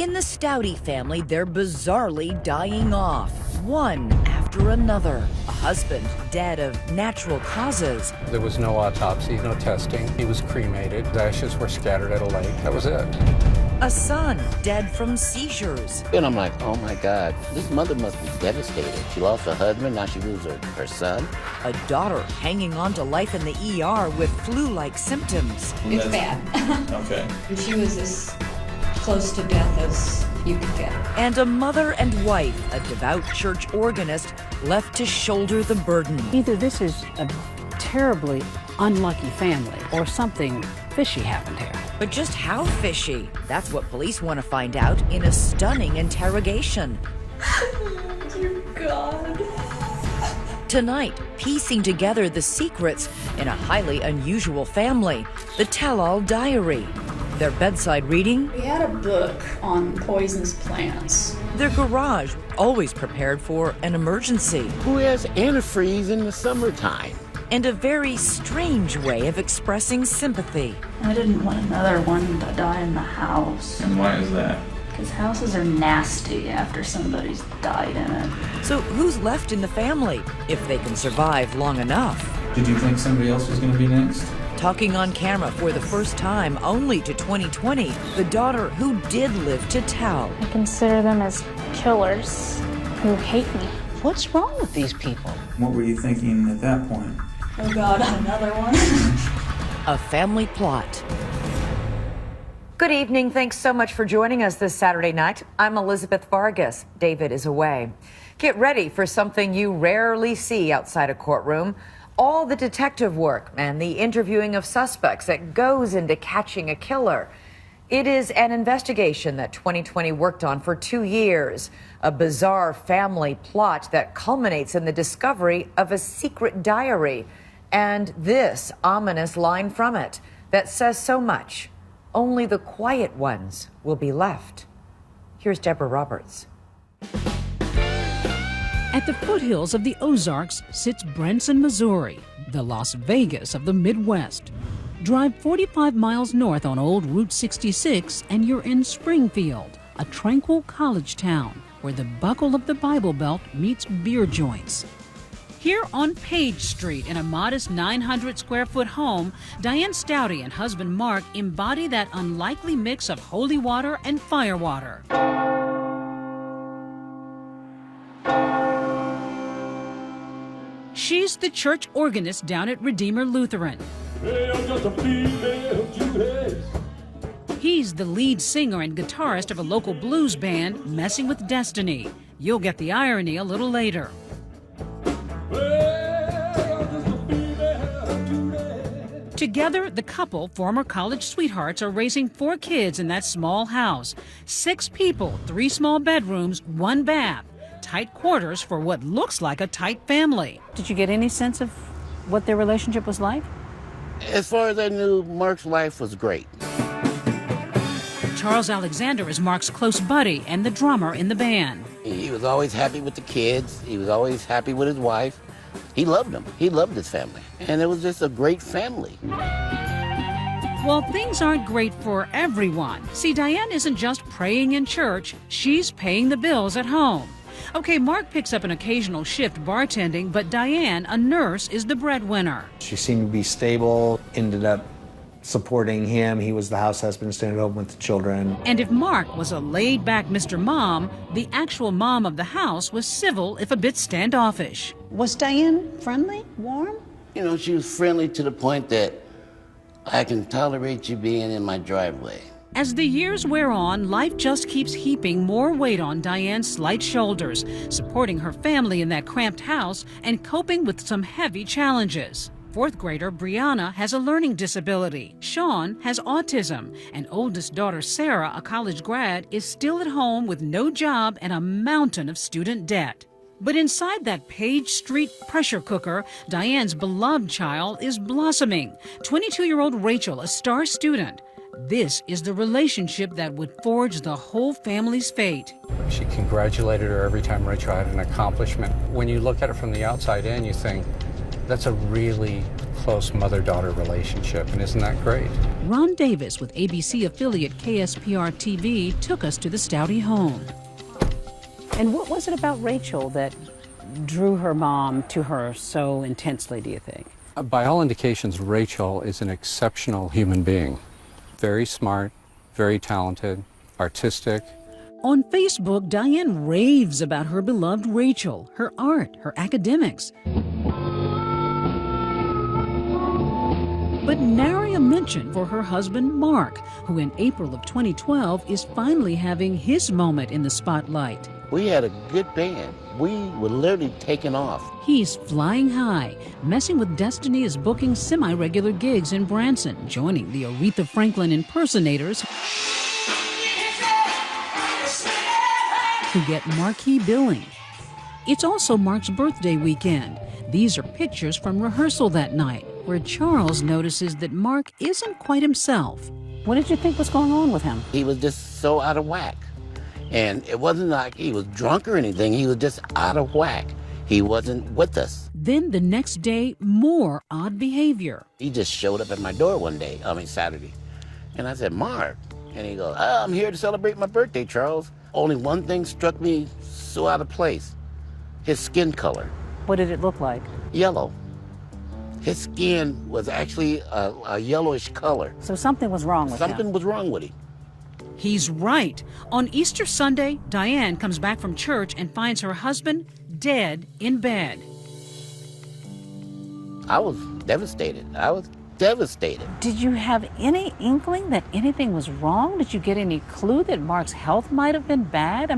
In the Stouty family, they're bizarrely dying off, one after another. A husband dead of natural causes. There was no autopsy, no testing. He was cremated. His ashes were scattered at a lake. That was it. A son dead from seizures. And I'm like, oh my God, this mother must be devastated. She lost her husband, now she loses her son. A daughter hanging on to life in the ER with flu-like symptoms. It's bad. Okay. She was as close to death as you could get. And a mother and wife, a devout church organist, left to shoulder the burden. Either this is a terribly unlucky family or something fishy happened here. But just how fishy? That's what police want to find out in a stunning interrogation. Dear God. Tonight, piecing together the secrets in a highly unusual family, the Tell-All Diary. Their bedside reading, We had a book on poisonous plants. their garage, always prepared for an emergency, Who has antifreeze in the summertime? and a very strange way of expressing sympathy. I didn't want another one to die in the house. And why is that? Because houses are nasty after somebody's died in it. So who's left in the family, if they can survive long enough? Did you think somebody else was going to be next? Talking on camera for the first time only to 2020, the daughter who did live to tell. I consider them as killers who hate me. What's wrong with these people? What were you thinking at that point? Oh God, another one. A family plot. Good evening. Thanks so much for joining us this Saturday night. I'm Elizabeth Vargas. David is away. Get ready for something you rarely see outside a courtroom. All the detective work and the interviewing of suspects that goes into catching a killer. It is an investigation that 2020 worked on for 2 years. A bizarre family plot that culminates in the discovery of a secret diary. And this ominous line from it that says so much. Only the quiet ones will be left. Here's Deborah Roberts. At the foothills of the Ozarks sits Branson, Missouri, the Las Vegas of the Midwest. Drive 45 miles north on Old Route 66 and you're in Springfield, a tranquil college town where the buckle of the Bible Belt meets beer joints. Here on Page Street, in a modest 900-square-foot home, Diane Stouty and husband Mark embody that unlikely mix of holy water and firewater. She's the church organist down at Redeemer Lutheran. He's the lead singer and guitarist of a local blues band, Messing with Destiny. You'll get the irony a little later. Together, the couple, former college sweethearts, are raising 4 kids in that small house. 6 people, 3 small bedrooms, 1 bath. Tight quarters for what looks like a tight family. Did you get any sense of what their relationship was like? As far as I knew, Mark's wife was great. Charles Alexander is Mark's close buddy and the drummer in the band. He was always happy with the kids. He was always happy with his wife. He loved them. He loved his family. And it was just a great family. Well, things aren't great for everyone. See, Diane isn't just praying in church, she's paying the bills at home. Okay, Mark picks up an occasional shift bartending, but Diane, a nurse, is the breadwinner. She seemed to be stable, ended up supporting him. He was the house husband, staying at home with the children. And if Mark was a laid-back Mr. Mom, the actual mom of the house was civil, if a bit standoffish. Was Diane friendly, warm? You know, she was friendly to the point that I can tolerate you being in my driveway. As the years wear on, life just keeps heaping more weight on Diane's slight shoulders, supporting her family in that cramped house and coping with some heavy challenges. 4th grader Brianna has a learning disability. Sean has autism. And oldest daughter Sarah, a college grad, is still at home with no job and a mountain of student debt. But inside that Page Street pressure cooker, Diane's beloved child is blossoming. 22-year-old Rachel, a star student. This is the relationship that would forge the whole family's fate. She congratulated her every time Rachel had an accomplishment. When you look at it from the outside in, you think, That's a really close mother-daughter relationship, and isn't that great? Ron Davis with ABC affiliate KSPR TV took us to the Stouty home. And what was it about Rachel that drew her mom to her so intensely, do you think? By all indications, Rachel is an exceptional human being. Very smart, very talented, artistic. On Facebook, Diane raves about her beloved Rachel, her art, her academics. But nary a mention for her husband, Mark, who in April of 2012 is finally having his moment in the spotlight. We had a good band. We were literally taking off. He's flying high. Messing with Destiny is booking semi-regular gigs in Branson, joining the Aretha Franklin impersonators who get marquee billing. It's also Mark's birthday weekend. These are pictures from rehearsal that night, where Charles notices that Mark isn't quite himself. What did you think was going on with him? He was just so out of whack. And it wasn't like he was drunk or anything. He was just out of whack. He wasn't with us. Then the next day, more odd behavior. He just showed up at my door one day, Saturday. And I said, Mark. And he goes, I'm here to celebrate my birthday, Charles. Only one thing struck me so out of place. His skin color. What did it look like? Yellow. His skin was actually a yellowish color. So something was wrong with him. Something was wrong with him. He's right. On Easter Sunday, Diane comes back from church and finds her husband dead in bed. I was devastated. Did you have any inkling that anything was wrong? Did you get any clue that Mark's health might have been bad?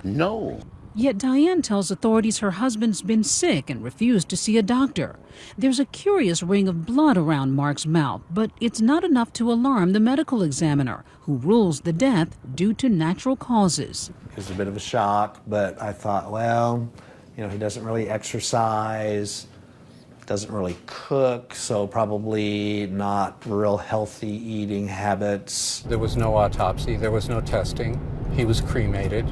No. Yet Diane tells authorities her husband's been sick and refused to see a doctor. There's a curious ring of blood around Mark's mouth, but it's not enough to alarm the medical examiner, who rules the death due to natural causes. It was a bit of a shock, but I thought, well, he doesn't really exercise, doesn't really cook, so probably not real healthy eating habits. There was no autopsy, there was no testing. He was cremated.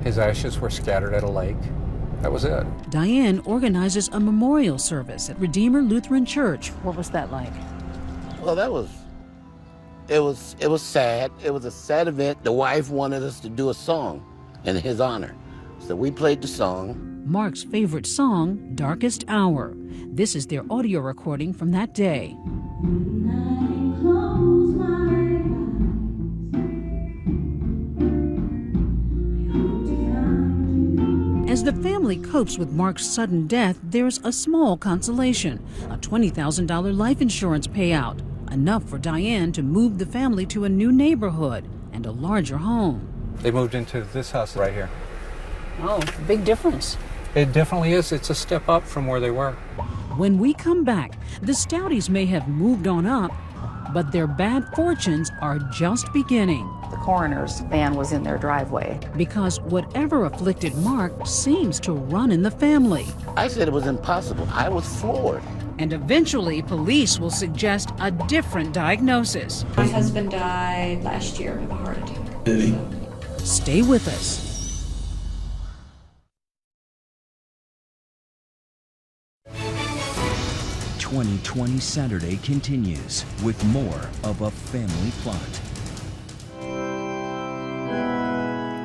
His ashes were scattered at a lake. That was it. Diane organizes a memorial service at Redeemer Lutheran Church. What was that like? Well, it was sad. It was a sad event. The wife wanted us to do a song in his honor. So we played the song. Mark's favorite song, Darkest Hour. This is their audio recording from that day. As the family copes with Mark's sudden death, there's a small consolation, a $20,000 life insurance payout, enough for Diane to move the family to a new neighborhood and a larger home. They moved into this house right here. Oh, big difference. It definitely is. It's a step up from where they were. When we come back, the Stouties may have moved on up, but their bad fortunes are just beginning. The coroner's van was in their driveway. Because whatever afflicted Mark seems to run in the family. I said it was impossible. I was floored. And eventually, police will suggest a different diagnosis. My husband died last year of a heart attack. Did he? Stay with us. "2020 Saturday" continues with more of A Family Plot.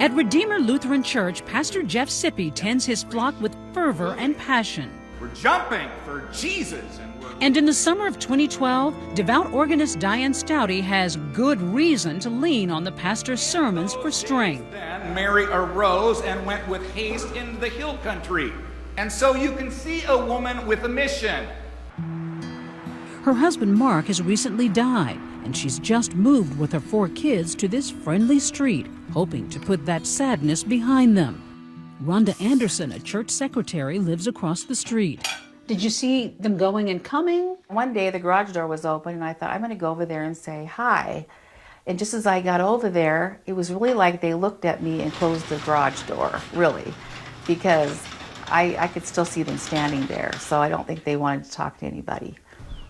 At Redeemer Lutheran Church, Pastor Jeff Sippy tends his flock with fervor and passion. We're jumping for Jesus. And in the summer of 2012, devout organist Diane Stouty has good reason to lean on the pastor's sermons for strength. Then Mary arose and went with haste in the hill country. And so you can see a woman with a mission. Her husband Mark has recently died, and she's just moved with her 4 kids to this friendly street, hoping to put that sadness behind them. Rhonda Anderson, a church secretary, lives across the street. Did you see them going and coming? One day the garage door was open and I thought, I'm going to go over there and say hi. And just as I got over there, it was really like they looked at me and closed the garage door, really, because I could still see them standing there. So I don't think they wanted to talk to anybody.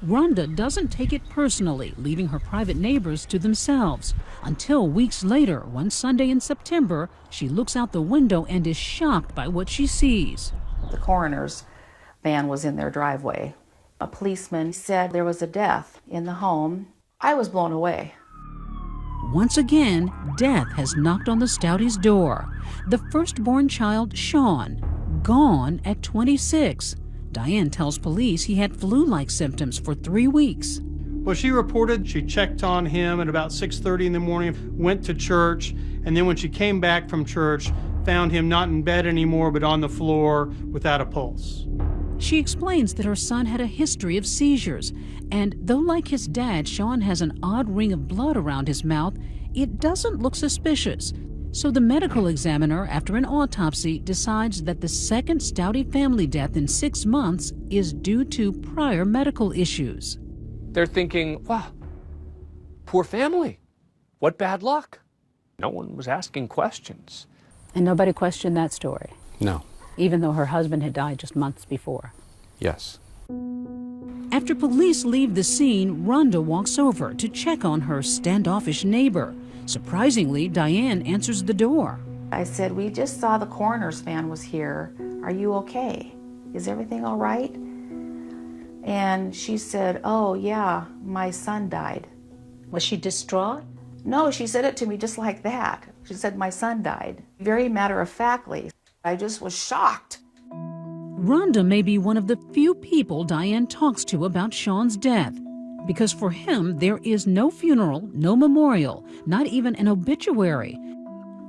Rhonda doesn't take it personally, leaving her private neighbors to themselves. Until weeks later, one Sunday in September, she looks out the window and is shocked by what she sees. The coroner's van was in their driveway. A policeman said there was a death in the home. I was blown away. Once again, death has knocked on the Stouty's door. The firstborn child, Sean, gone at 26. Diane tells police he had flu-like symptoms for 3 weeks. Well, she reported she checked on him at about 6:30 in the morning, went to church, and then when she came back from church, found him not in bed anymore, but on the floor without a pulse. She explains that her son had a history of seizures, and though like his dad, Sean has an odd ring of blood around his mouth, it doesn't look suspicious. So the medical examiner, after an autopsy, decides that the second Stouty family death in 6 months is due to prior medical issues. They're thinking, wow, poor family. What bad luck. No one was asking questions. And nobody questioned that story, No. even though her husband had died just months before. Yes. After police leave the scene, Rhonda walks over to check on her standoffish neighbor. Surprisingly, Diane answers the door. I said, we just saw the coroner's van was here. Are you okay? Is everything all right? And she said, oh yeah, my son died. Was she distraught? No, she said it to me just like that. She said, my son died. Very matter-of-factly. I just was shocked. Rhonda may be one of the few people Diane talks to about Sean's death, because for him there is no funeral, no memorial, not even an obituary.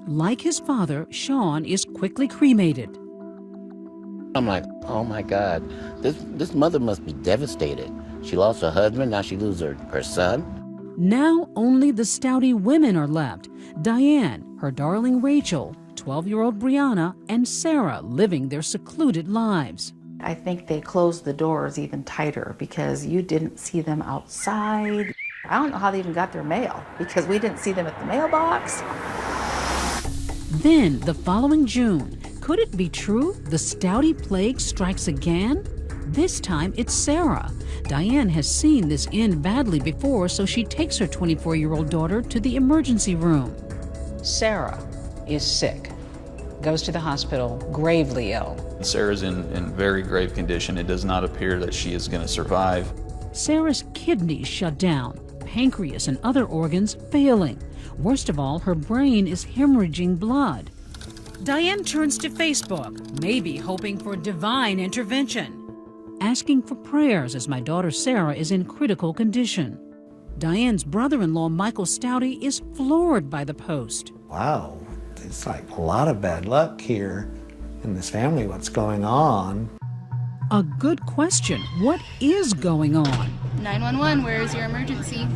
Like his father, Sean is quickly cremated. I'm like, oh my God, this mother must be devastated. She lost her husband, now she loses her son. Now only the Stouty women are left. Diane, her darling Rachel, 12-year-old Brianna, and Sarah living their secluded lives. I think they closed the doors even tighter because you didn't see them outside. I don't know how they even got their mail because we didn't see them at the mailbox. Then, the following June, could it be true the Stouty plague strikes again? This time it's Sarah. Diane has seen this end badly before, so she takes her 24-year-old daughter to the emergency room. Sarah is sick, goes to the hospital, gravely ill. Sarah's in very grave condition. It does not appear that she is going to survive. Sarah's kidneys shut down, pancreas and other organs failing. Worst of all, her brain is hemorrhaging blood. Diane turns to Facebook, maybe hoping for divine intervention, asking for prayers as my daughter Sarah is in critical condition. Diane's brother-in-law, Michael Stouty, is floored by the post. Wow, it's like a lot of bad luck here in this family. What's going on? A good question. What is going on? 911, where is your emergency?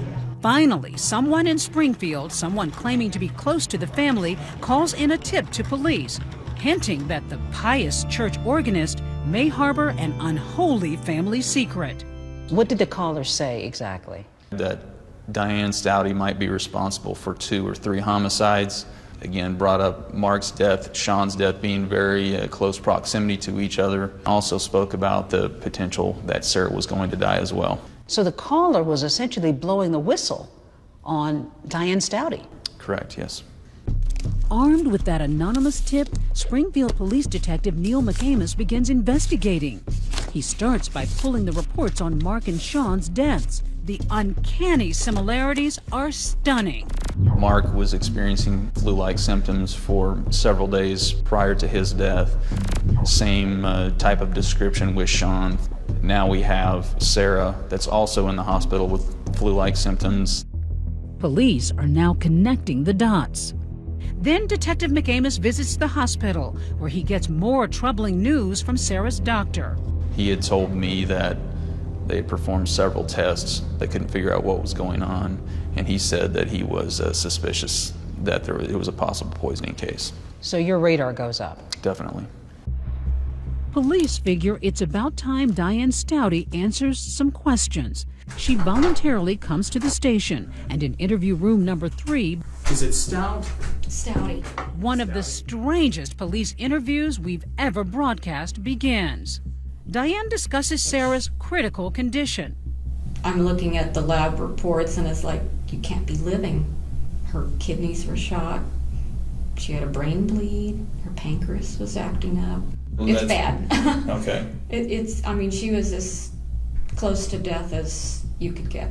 Finally, someone in Springfield, someone claiming to be close to the family, calls in a tip to police, hinting that the pious church organist may harbor an unholy family secret. What did the caller say exactly? That Diane Stouty might be responsible for 2 or 3 homicides. Again, brought up Mark's death, Sean's death being very close proximity to each other. Also spoke about the potential that Sarah was going to die as well. So the caller was essentially blowing the whistle on Diane Stouty. Correct, yes. Armed with that anonymous tip, Springfield Police Detective Neil McAmis begins investigating. He starts by pulling the reports on Mark and Sean's deaths. The uncanny similarities are stunning. Mark was experiencing flu-like symptoms for several days prior to his death. Same type of description with Sean. Now we have Sarah that's also in the hospital with flu-like symptoms. Police are now connecting the dots. Then Detective McAmis visits the hospital, where he gets more troubling news from Sarah's doctor. He had told me that they had performed several tests. They couldn't figure out what was going on, and he said that he was suspicious that it was a possible poisoning case. So your radar goes up? Definitely. Police figure it's about time Diane Stouty answers some questions. She voluntarily comes to the station, and in interview room number 3... Is it Stout? Stouty. One of the strangest police interviews we've ever broadcast begins. Diane discusses Sarah's critical condition. I'm looking at the lab reports and it's like, you can't be living. Her kidneys were shot. She had a brain bleed. Her pancreas was acting up. Well, it's bad. Okay. I mean, she was this close to death as you could get.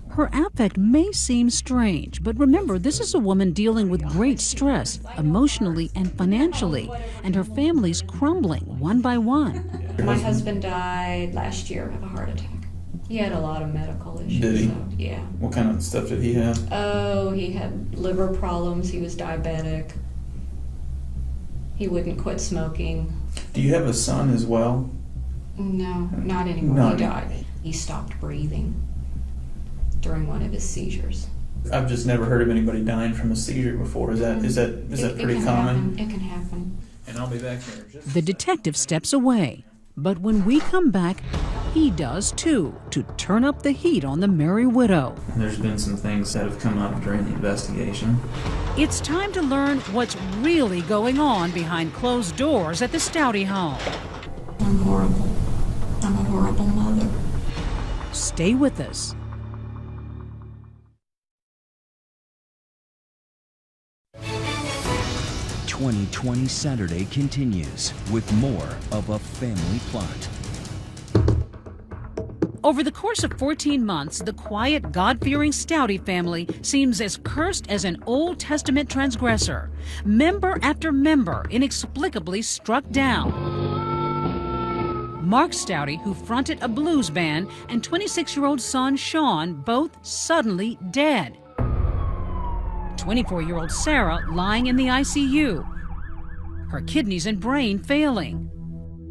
Her affect may seem strange, but remember, this is a woman dealing with great stress, emotionally and financially, and her family's crumbling one by one. My husband died last year of a heart attack. He had a lot of medical issues. Did he? So, yeah. What kind of stuff did he have? Oh, he had liver problems. He was diabetic. He wouldn't quit smoking. Do you have a son as well? No, not anymore. Not He died. He stopped breathing during one of his seizures. I've just never heard of anybody dying from a seizure before. Is that pretty common? It can happen. And I'll be back here. The detective steps away, but when we come back, he does too, to turn up the heat on the Merry Widow. There's been some things that have come up during the investigation. It's time to learn what's really going on behind closed doors at the Stouty home. I'm horrible. I'm a horrible mother. Stay with us. "2020 Saturday" continues with more of A Family Plot. Over the course of 14 months, the quiet, God-fearing Stouty family seems as cursed as an Old Testament transgressor. Member after member inexplicably struck down. Mark Stouty, who fronted a blues band, and 26-year-old son Sean, both suddenly dead. 24-year-old Sarah lying in the ICU, her kidneys and brain failing.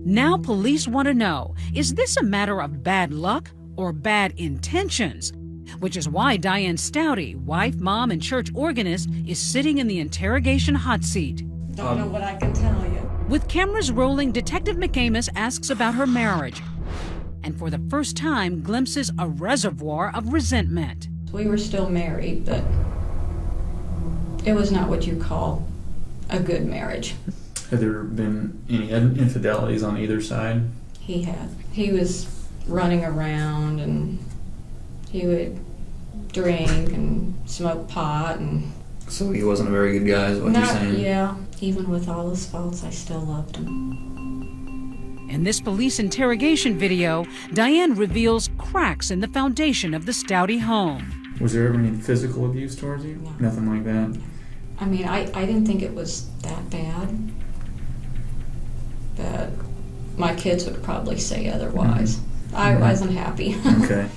Now police want to know, is this a matter of bad luck or bad intentions? Which is why Diane Stouty, wife, mom, and church organist, is sitting in the interrogation hot seat. Don't know what I can tell you. With cameras rolling, Detective McAmis asks about her marriage, and for the first time glimpses a reservoir of resentment. We were still married, but it was not what you call a good marriage. Have there been any infidelities on either side? He had. He was running around and he would drink and smoke pot and... So he wasn't a very good guy is what you're saying? Yeah. Even with all his faults, I still loved him. In this police interrogation video, Diane reveals cracks in the foundation of the Stouty home. Was there ever any physical abuse towards you? No. Nothing like that? I mean, I didn't think it was that bad. But my kids would probably say otherwise. I wasn't happy. Okay.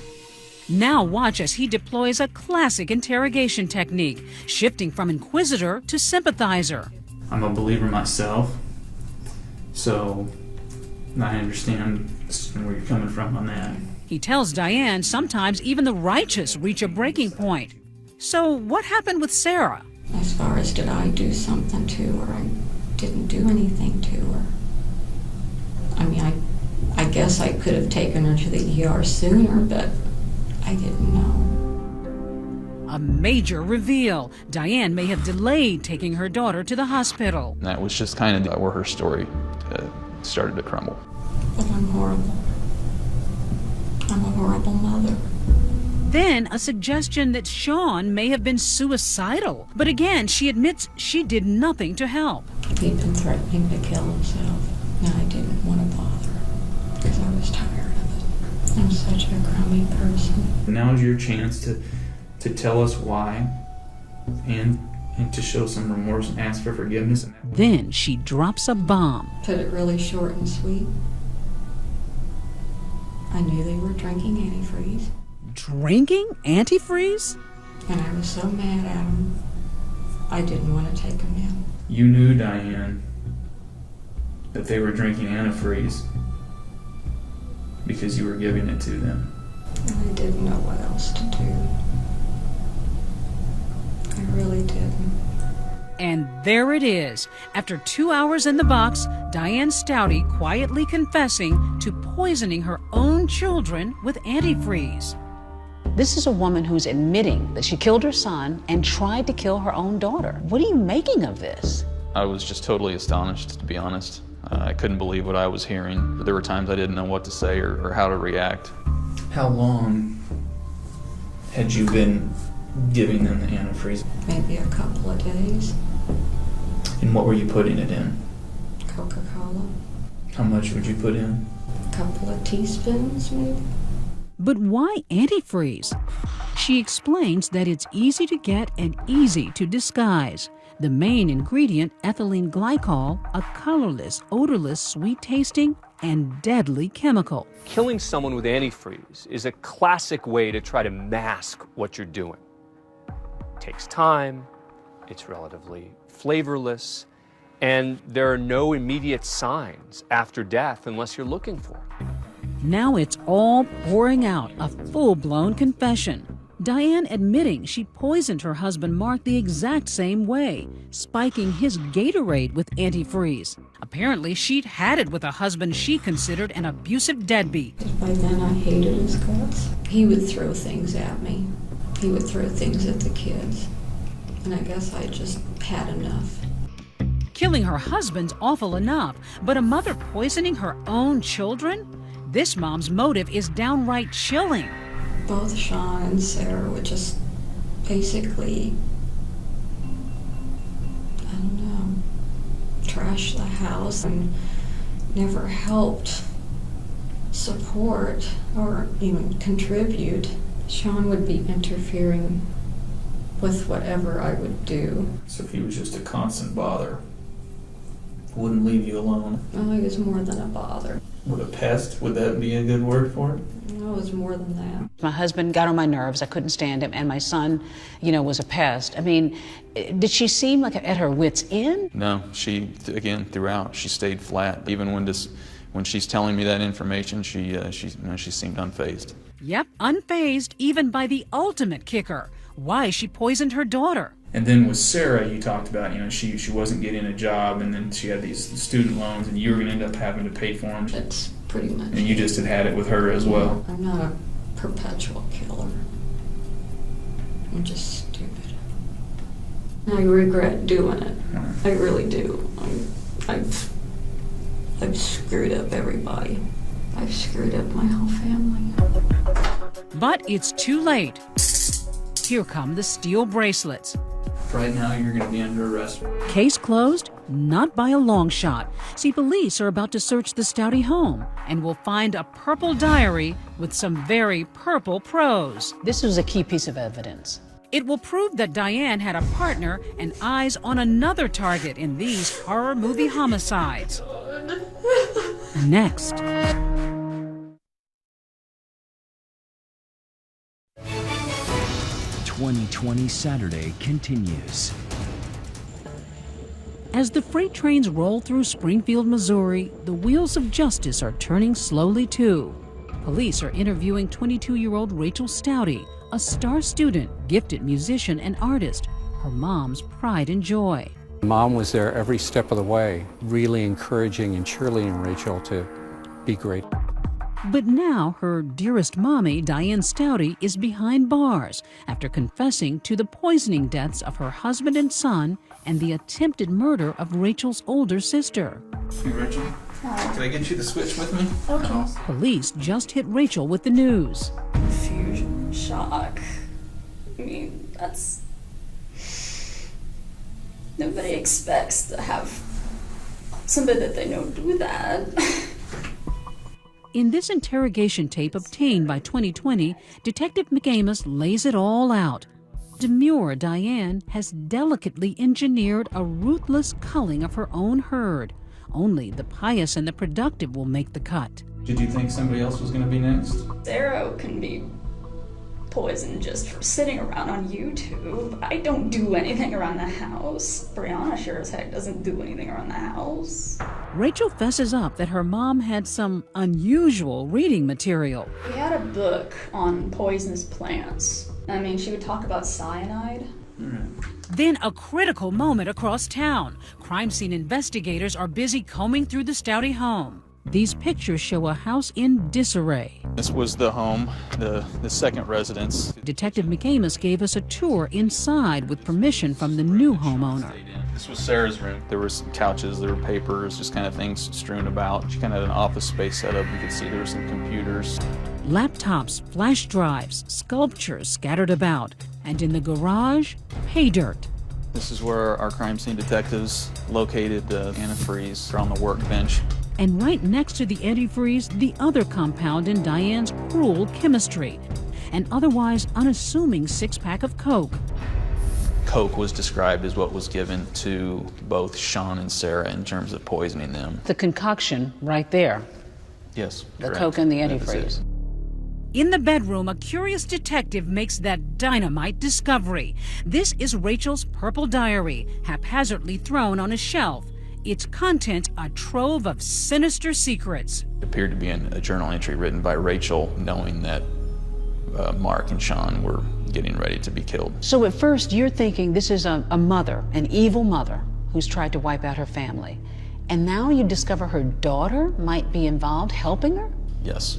Now watch as he deploys a classic interrogation technique, shifting from inquisitor to sympathizer. I'm a believer myself, so I understand where you're coming from on that. He tells Diane sometimes even the righteous reach a breaking point. So what happened with Sarah? As far as did I do something to her, I didn't do anything to her. I mean, I guess I could have taken her to the ER sooner, but I didn't know. A major reveal. Diane may have delayed taking her daughter to the hospital. And that was just kind of where her story started to crumble. But I'm horrible. I'm a horrible mother. Then a suggestion that Sean may have been suicidal. But again, she admits she did nothing to help. He'd been threatening to kill himself, and I didn't want to bother because I was tired of it. I'm such a crummy person. Now's your chance to tell us why and to show some remorse and ask for forgiveness. Then she drops a bomb. Put it really short and sweet. I knew they were drinking antifreeze. Drinking antifreeze? And I was so mad at them, I didn't want to take them in. You knew, Diane, that they were drinking antifreeze because you were giving it to them. And I didn't know what else to do. I really didn't. And there it is. After 2 hours in the box, Diane Stouty quietly confessing to poisoning her own children with antifreeze. This is a woman who's admitting that she killed her son and tried to kill her own daughter. What are you making of this? I was just totally astonished, to be honest. I couldn't believe what I was hearing. There were times I didn't know what to say or how to react. How long had you been giving them the antifreeze? Maybe a couple of days. And what were you putting it in? Coca-Cola. How much would you put in? A couple of teaspoons, maybe. But why antifreeze? She explains that it's easy to get and easy to disguise. The main ingredient, ethylene glycol, a colorless, odorless, sweet-tasting, and deadly chemical. Killing someone with antifreeze is a classic way to try to mask what you're doing. It takes time, it's relatively flavorless, and there are no immediate signs after death unless you're looking for it. Now it's all pouring out, a full-blown confession. Diane admitting she poisoned her husband Mark the exact same way, spiking his Gatorade with antifreeze. Apparently, she'd had it with a husband she considered an abusive deadbeat. By then, I hated his guts. He would throw things at me. He would throw things at the kids. And I guess I just had enough. Killing her husband's awful enough, but a mother poisoning her own children? This mom's motive is downright chilling. Both Sean and Sarah would just basically, I don't know, trash the house and never helped support or even contribute. Sean would be interfering with whatever I would do. So if he was just a constant bother, wouldn't leave you alone. Well, he was more than a bother. Would a pest, would that be a good word for it? No, it was more than that. My husband got on my nerves. I couldn't stand him. And my son, was a pest. I mean, did she seem like at her wit's end? No, she, again, throughout, she stayed flat. Even when she's telling me that information, she seemed unfazed. Yep, unfazed even by the ultimate kicker, why she poisoned her daughter. And then with Sarah, you talked about, she wasn't getting a job, and then she had these student loans, and you were going to end up having to pay for them. That's pretty much. And you just had it with her as well. I'm not a perpetual killer. I'm just stupid. I regret doing it. I really do. I've screwed up everybody. I've screwed up my whole family. But it's too late. Here come the steel bracelets. Right now, you're going to be under arrest. Case closed? Not by a long shot. See, police are about to search the Stouty home and will find a purple diary with some very purple prose. This was a key piece of evidence. It will prove that Diane had a partner and eyes on another target in these horror movie homicides. Next. 2020 Saturday continues. As the freight trains roll through Springfield, Missouri, the wheels of justice are turning slowly too. Police are interviewing 22-year-old Rachel Stouty, a star student, gifted musician and artist, her mom's pride and joy. Mom was there every step of the way, really encouraging and cheerleading Rachel to be great. But now her dearest mommy, Diane Stouty, is behind bars after confessing to the poisoning deaths of her husband and son and the attempted murder of Rachel's older sister. Hey, Rachel, can I get you to switch with me? Okay. Police just hit Rachel with the news. Confusion, shock. I mean, that's... Nobody expects to have somebody that they know do that. In this interrogation tape obtained by 2020, Detective McAmis lays it all out. Demure Diane has delicately engineered a ruthless culling of her own herd. Only the pious and the productive will make the cut. Did you think somebody else was going to be next? Darrow can be poisoned just for sitting around on YouTube. I don't do anything around the house. Brianna sure as heck doesn't do anything around the house. Rachel fesses up that her mom had some unusual reading material. We had a book on poisonous plants. I mean, she would talk about cyanide. Then a critical moment across town. Crime scene investigators are busy combing through the Stouty home. These pictures show a house in disarray. This was the home, the second residence. Detective McAmis gave us a tour inside with permission from the new homeowner. This was Sarah's room. There were some couches, there were papers, just kind of things strewn about. She kind of had an office space set up. You could see there were some computers. Laptops, flash drives, sculptures scattered about. And in the garage, pay dirt. This is where our crime scene detectives located antifreeze on the workbench. And right next to the antifreeze, the other compound in Diane's cruel chemistry, an otherwise unassuming six-pack of Coke. Coke was described as what was given to both Sean and Sarah in terms of poisoning them. The concoction right there. Yes, The correct. Coke and the That is antifreeze. it. In the bedroom, a curious detective makes that dynamite discovery. This is Rachel's purple diary, haphazardly thrown on a shelf. Its content a trove of sinister secrets. It appeared to be a journal entry written by Rachel, knowing that Mark and Sean were getting ready to be killed. So at first you're thinking this is a mother, an evil mother, who's tried to wipe out her family. And now you discover her daughter might be involved helping her? Yes.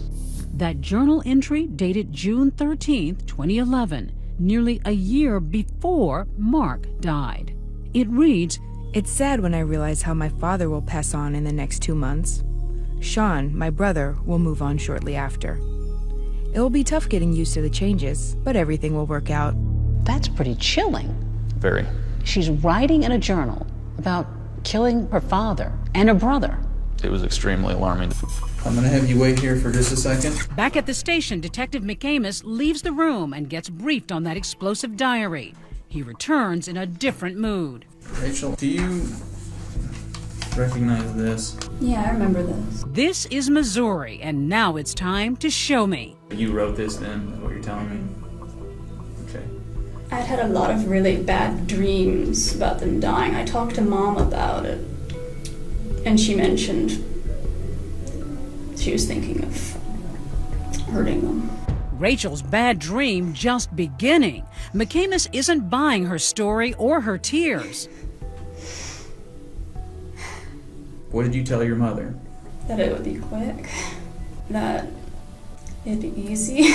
That journal entry dated June 13th, 2011, nearly a year before Mark died. It reads, "It's sad when I realize how my father will pass on in the next 2 months. Sean, my brother, will move on shortly after. It will be tough getting used to the changes, but everything will work out." That's pretty chilling. Very. She's writing in a journal about killing her father and her brother. It was extremely alarming. I'm gonna have you wait here for just a second. Back at the station, Detective McAmis leaves the room and gets briefed on that explosive diary. He returns in a different mood. Rachel, do you recognize this? Yeah, I remember this. This is Missouri, and now it's time to show me. You wrote this then, is what you're telling me? Okay. I'd had a lot of really bad dreams about them dying. I talked to Mom about it, and she mentioned she was thinking of hurting them. Rachel's bad dream just beginning. McAmis isn't buying her story or her tears. What did you tell your mother? That it would be quick, that it'd be easy.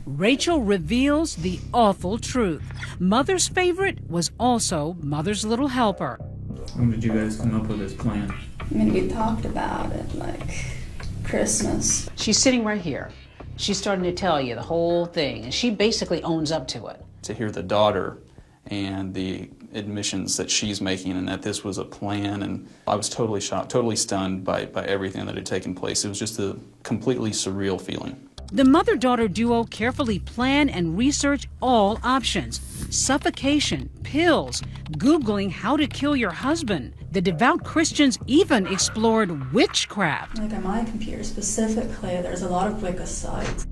Rachel reveals the awful truth. Mother's favorite was also Mother's little helper. When did you guys come up with this plan? I mean, we talked about it, like Christmas. She's sitting right here. She's starting to tell you the whole thing, and she basically owns up to it. To hear the daughter and the admissions that she's making and that this was a plan, and I was totally shocked, totally stunned by everything that had taken place. It was just a completely surreal feeling. The mother-daughter duo carefully plan and research all options. Suffocation, pills, Googling how to kill your husband. The devout Christians even explored witchcraft. Like on my computer specifically, there's a lot of Wicca sites.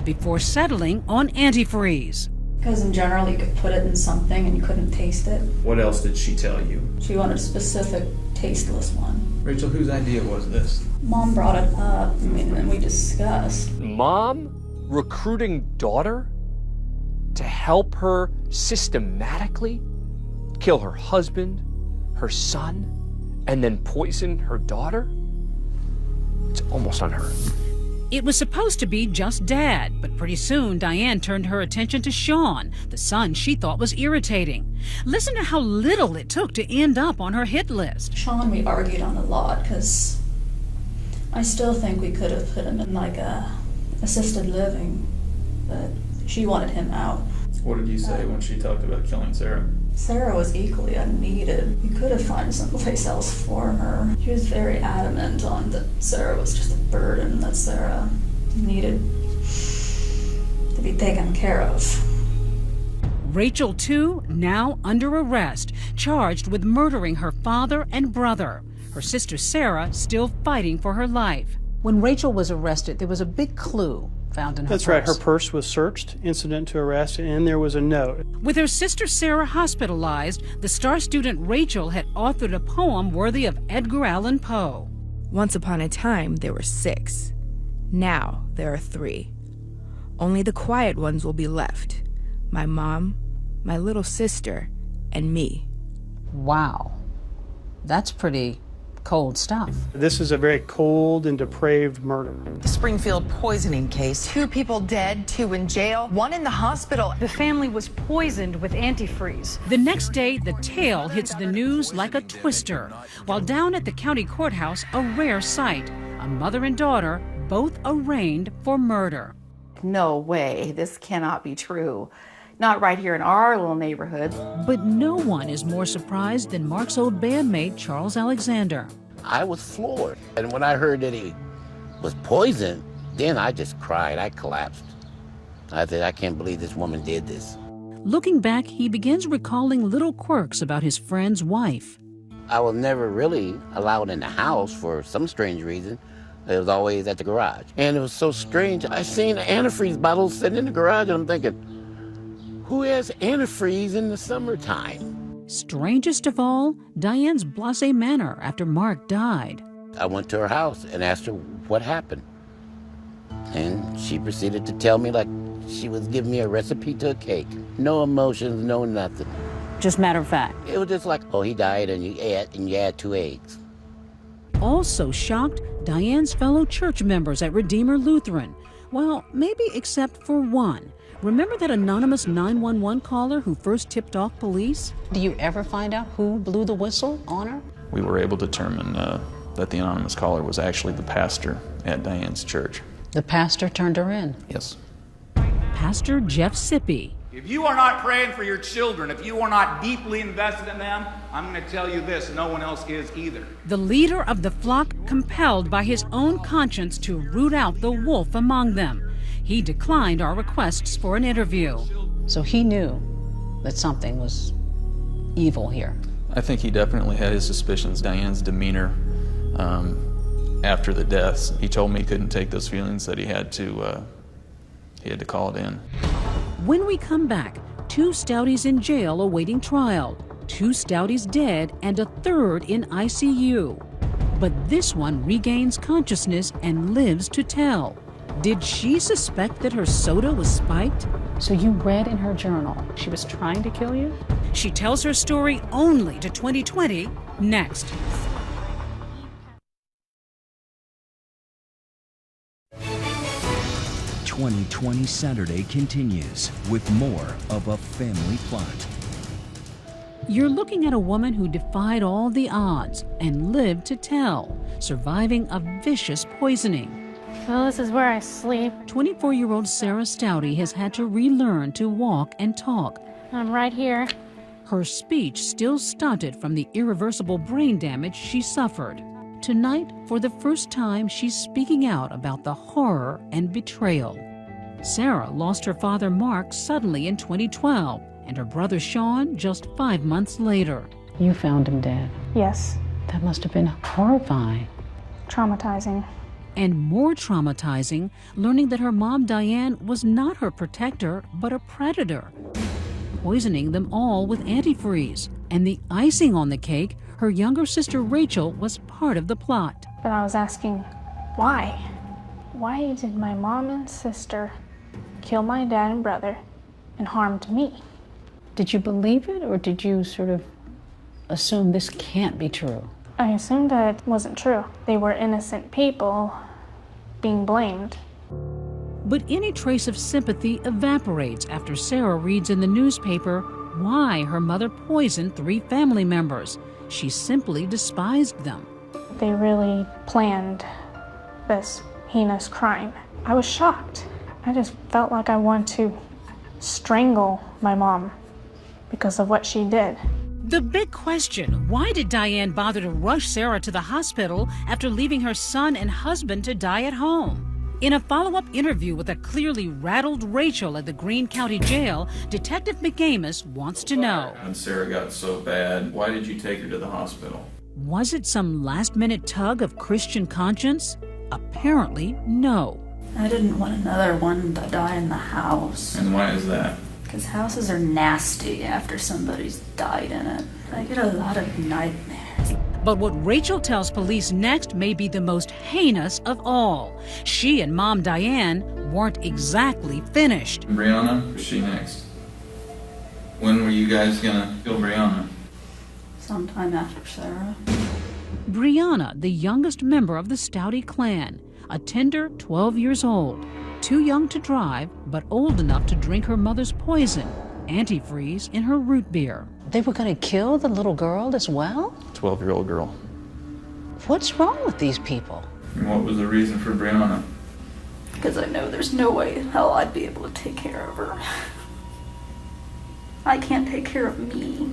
Before settling on antifreeze. Because in general, you could put it in something and you couldn't taste it. What else did she tell you? She wanted a specific tasteless one. Rachel, whose idea was this? Mom brought it up, and we discussed. Mom recruiting daughter to help her systematically kill her husband, her son, and then poison her daughter? It's almost unheard of. It was supposed to be just Dad, but pretty soon Diane turned her attention to Sean, the son she thought was irritating. Listen to how little it took to end up on her hit list. Sean, we argued on a lot because I still think we could have put him in like a assisted living, but she wanted him out. What did you say when she talked about killing Sarah? Sarah was equally unneeded. You could have found someplace else for her. She was very adamant on that Sarah was just a burden, that Sarah needed to be taken care of. Rachel, too, now under arrest, charged with murdering her father and brother. Her sister Sarah still fighting for her life. When Rachel was arrested, there was a big clue found in her That's purse. right. Her purse was searched, incident to arrest, and there was a note. With her sister Sarah hospitalized, the star student Rachel had authored a poem worthy of Edgar Allan Poe. Once upon a time, there were 6. Now, there are 3. Only the quiet ones will be left. My mom, my little sister, and me. Wow. That's pretty cold stuff. This is a very cold and depraved murder. The Springfield poisoning case. 2 people dead, 2 in jail, 1 in the hospital. The family was poisoned with antifreeze. The next day, the tale hits the news like a twister. While down at the county courthouse, a rare sight. A mother and daughter, both arraigned for murder. No way, this cannot be true. Not right here in our little neighborhood. But no one is more surprised than Mark's old bandmate, Charles Alexander. I was floored. And when I heard that he was poisoned, then I just cried. I collapsed. I said, I can't believe this woman did this. Looking back, he begins recalling little quirks about his friend's wife. I was never really allowed in the house for some strange reason. It was always at the garage. And it was so strange. I seen antifreeze bottles sitting in the garage, and I'm thinking, who has antifreeze in the summertime? Strangest of all, Diane's blasé manner after Mark died. I went to her house and asked her what happened. And she proceeded to tell me like she was giving me a recipe to a cake. No emotions, no nothing. Just matter of fact. It was just like, oh, he died and you add 2 eggs. Also shocked, Diane's fellow church members at Redeemer Lutheran. Well, maybe except for one. Remember that anonymous 911 caller who first tipped off police? Do you ever find out who blew the whistle on her? We were able to determine that the anonymous caller was actually the pastor at Diane's church. The pastor turned her in. Yes. Pastor Jeff Sippy. If you are not praying for your children, if you are not deeply invested in them, I'm going to tell you this, no one else is either. The leader of the flock compelled by his own conscience to root out the wolf among them. He declined our requests for an interview. So he knew that something was evil here. I think he definitely had his suspicions. Diane's demeanor after the deaths, he told me he couldn't take those feelings, that he had to call it in. When we come back, 2 Stouties in jail awaiting trial, 2 Stouties dead, and a third in ICU. But this one regains consciousness and lives to tell. Did she suspect that her soda was spiked? So you read in her journal she was trying to kill you? She tells her story only to 2020 next. "2020 Saturday" continues with more of A Family Plot. You're looking at a woman who defied all the odds and lived to tell, surviving a vicious poisoning. Well, this is where I sleep. 24-year-old Sarah Stouty has had to relearn to walk and talk. I'm right here. Her speech still stunted from the irreversible brain damage she suffered. Tonight, for the first time, she's speaking out about the horror and betrayal. Sarah lost her father Mark suddenly in 2012, and her brother Sean just 5 months later. You found him dead. Yes. That must have been horrifying. Traumatizing. And more traumatizing, learning that her mom Diane was not her protector, but a predator, poisoning them all with antifreeze. And the icing on the cake, her younger sister Rachel was part of the plot. But I was asking, why? Why did my mom and sister kill my dad and brother and harmed me? Did you believe it, or did you sort of assume this can't be true? I assumed that it wasn't true. They were innocent people being blamed. But any trace of sympathy evaporates after Sarah reads in the newspaper why her mother poisoned 3 family members. She simply despised them. They really planned this heinous crime. I was shocked. I just felt like I wanted to strangle my mom because of what she did. The big question, why did Diane bother to rush Sarah to the hospital after leaving her son and husband to die at home? In a follow-up interview with a clearly rattled Rachel at the Greene County Jail, Detective McAmis wants to know. When Sarah got so bad, why did you take her to the hospital? Was it some last-minute tug of Christian conscience? Apparently, no. I didn't want another one to die in the house. And why is that? Because houses are nasty after somebody's died in it. I get a lot of nightmares. But what Rachel tells police next may be the most heinous of all. She and Mom Diane weren't exactly finished. Brianna, who's she next? When were you guys gonna kill Brianna? Sometime after Sarah. Brianna, the youngest member of the Stouty clan, a tender 12 years old, too young to drive, but old enough to drink her mother's poison, antifreeze, in her root beer. They were going to kill the little girl as well? 12-year-old girl. What's wrong with these people? And what was the reason for Brianna? Because I know there's no way in hell I'd be able to take care of her. I can't take care of me.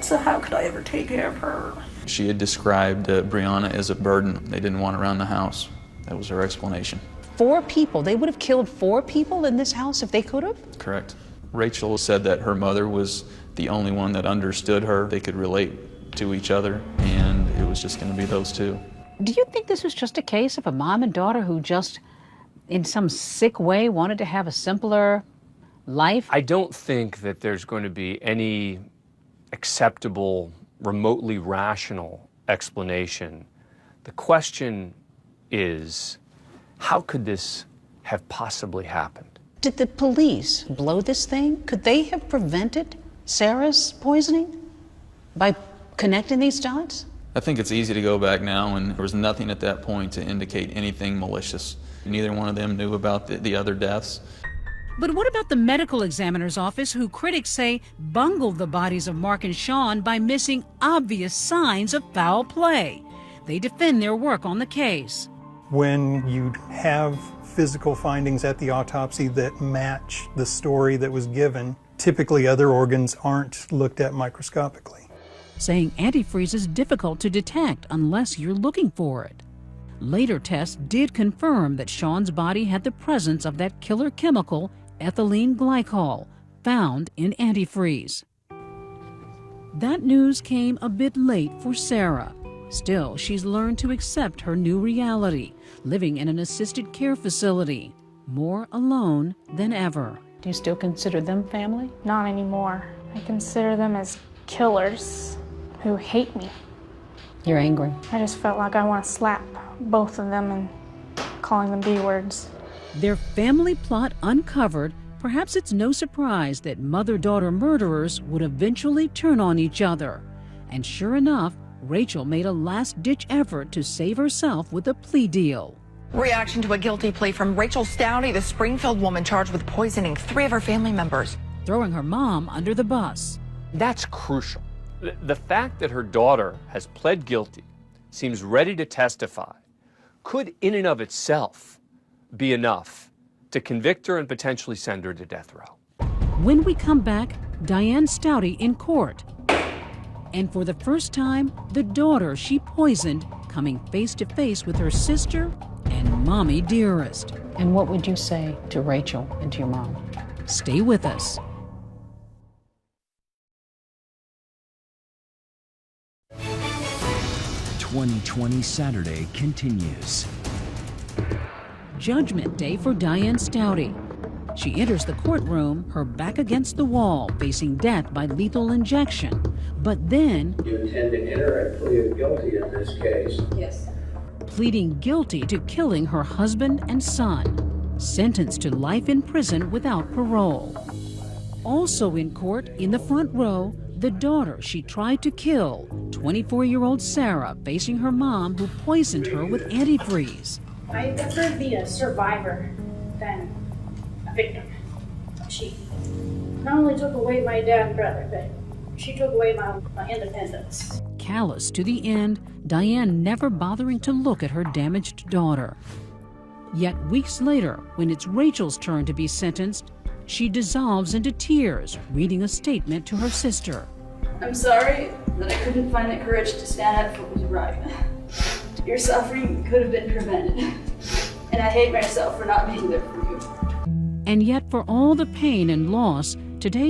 So how could I ever take care of her? She had described Brianna as a burden. They didn't want her around the house. That was her explanation. 4 people. They would have killed 4 people in this house if they could have? Correct. Rachel said that her mother was the only one that understood her. They could relate to each other, and it was just going to be those two. Do you think this was just a case of a mom and daughter who just, in some sick way, wanted to have a simpler life? I don't think that there's going to be any acceptable, remotely rational explanation. The question is, how could this have possibly happened? Did the police blow this thing? Could they have prevented Sarah's poisoning by connecting these dots? I think it's easy to go back now, and there was nothing at that point to indicate anything malicious. Neither one of them knew about the other deaths. But what about the medical examiner's office, who critics say bungled the bodies of Mark and Sean by missing obvious signs of foul play? They defend their work on the case. When you have physical findings at the autopsy that match the story that was given, typically other organs aren't looked at microscopically. Saying antifreeze is difficult to detect unless you're looking for it. Later tests did confirm that Sean's body had the presence of that killer chemical, ethylene glycol, found in antifreeze. That news came a bit late for Sarah. Still, she's learned to accept her new reality, living in an assisted care facility, more alone than ever. Do you still consider them family? Not anymore. I consider them as killers who hate me. You're angry. I just felt like I want to slap both of them and calling them B words. Their family plot uncovered, perhaps it's no surprise that mother-daughter murderers would eventually turn on each other. And sure enough, Rachel made a last-ditch effort to save herself with a plea deal. Reaction to a guilty plea from Rachel Stouty, the Springfield woman charged with poisoning 3 of her family members. Throwing her mom under the bus. That's crucial. The fact that her daughter has pled guilty, seems ready to testify, could in and of itself be enough to convict her and potentially send her to death row. When we come back, Diane Stouty in court. And for the first time, the daughter she poisoned coming face to face with her sister and mommy dearest. And what would you say to Rachel and to your mom? Stay with us. "2020 Saturday" continues. Judgment Day for Diane Stouty. She enters the courtroom, her back against the wall, facing death by lethal injection. But then, You intend to enter a plea of guilty in this case? Yes. pleading guilty to killing her husband and son, sentenced to life in prison without parole. Also in court, in the front row, the daughter she tried to kill, 24-year-old Sarah, facing her mom who poisoned her with antifreeze. I'd prefer to be a survivor than a victim. She not only took away my dad and brother, but she took away my independence. Callous to the end, Diane never bothering to look at her damaged daughter. Yet weeks later, when it's Rachel's turn to be sentenced, she dissolves into tears, reading a statement to her sister. I'm sorry that I couldn't find the courage to stand up for what was right. Your suffering could have been prevented. And I hate myself for not being there for you. And yet, for all the pain and loss, today's